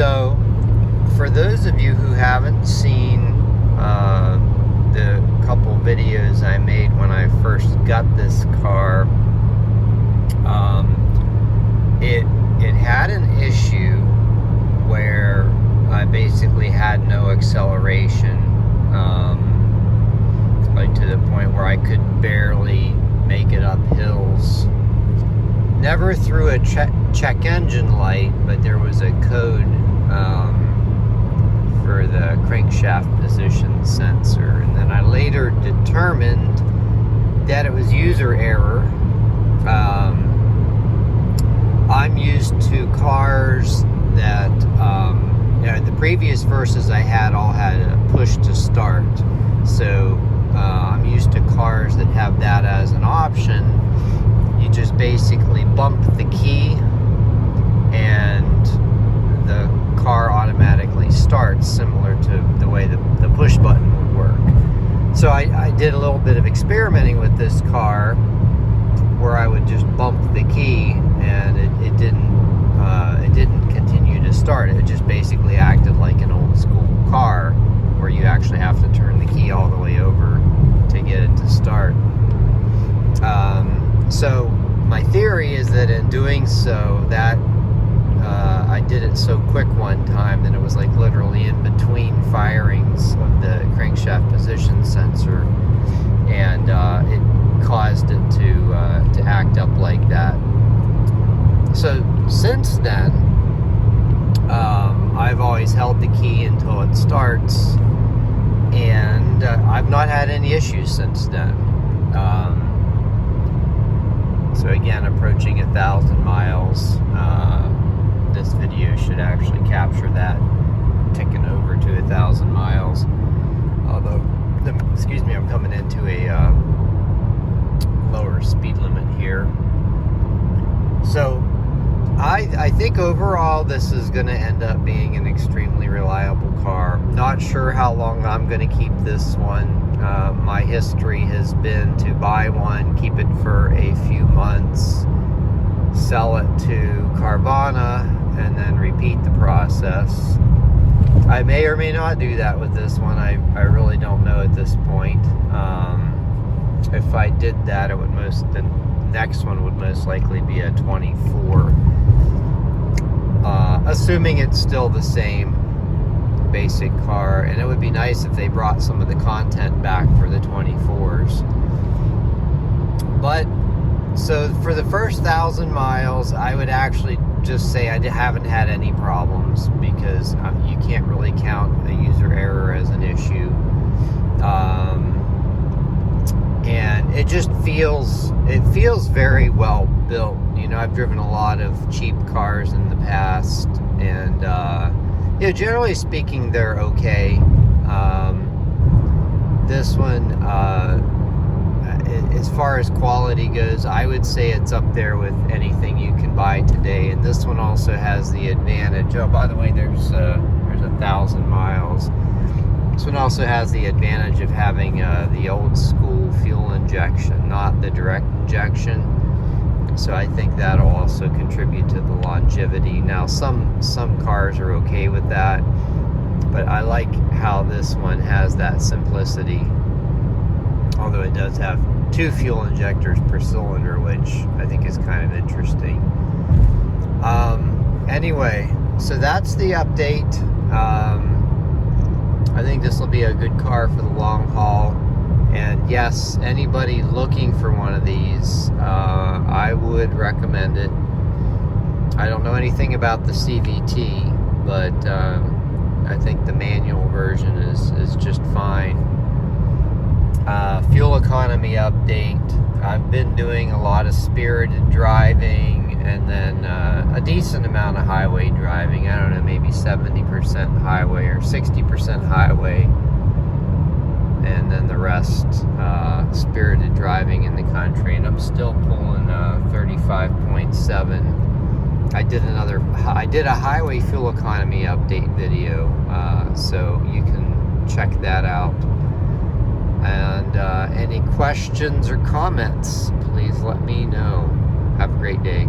So, for those of you who haven't seen the couple videos I made when I first got this car, it had an issue where I basically had no acceleration, like to the point where I could barely make it up hills. Never through a check engine light, but there was a code for the crankshaft position sensor, and then I later determined that it was user error. I'm used to cars that, the previous Versas I had all had a push to start, so I'm used to cars that have that as an option. You just basically bump the key and the car automatically starts, similar to the way the push button would work. So I did a little bit of experimenting with this car where I would just bump the key and it didn't continue to start. It just basically acted like an old school car where you actually have to turn the key all the way over to get it to start. So my theory is that in doing so, that I did it so quick one time that it was like literally in between firings of the crankshaft position sensor, and it caused it to act up like that. So since then, I've always held the key until it starts, and I've not had any issues since then. So again, approaching 1,000 miles. This video should actually capture that, ticking over to 1,000 miles. Although, excuse me, I'm coming into a lower speed limit here. So I think overall this is going to end up being an extremely reliable car. Not sure how long I'm going to keep this one. My history has been to buy one, keep it for a few months, sell it to Carvana, and then repeat the process. I may or may not do that with this one. I really don't know at this point. If I did that, the next one would most likely be a 24. Assuming it's still the same basic car, and it would be nice if they brought some of the content back for the 24s. But so for the first 1,000 miles, I would actually just say I haven't had any problems, because you can't really count a user error as an issue. And it just feels very well built. I've driven a lot of cheap cars in the past, and generally speaking, they're okay. This one, as far as quality goes, I would say it's up there with anything you can buy today. And this one also has the advantage. Oh, by the way, there's 1,000 miles. This one also has the advantage of having the old school fuel injection, not the direct injection. So I think that'll also contribute to the longevity. Now, some cars are okay with that, but I like how this one has that simplicity. Although it does have 2 fuel injectors per cylinder, which I think is kind of interesting. Anyway, so that's the update. I think this will be a good car for the long haul. And yes, anybody looking for one of these, I would recommend it. I don't know anything about the CVT, but I think the manual version is just fine. Fuel economy update. I've been doing a lot of spirited driving, and then a decent amount of highway driving. I don't know, maybe 70% highway or 60% highway, and then the rest spirited driving in the country. And I'm still pulling 35.7. I did a highway fuel economy update video, so you can check that out. And any questions or comments, please let me know. Have a great day.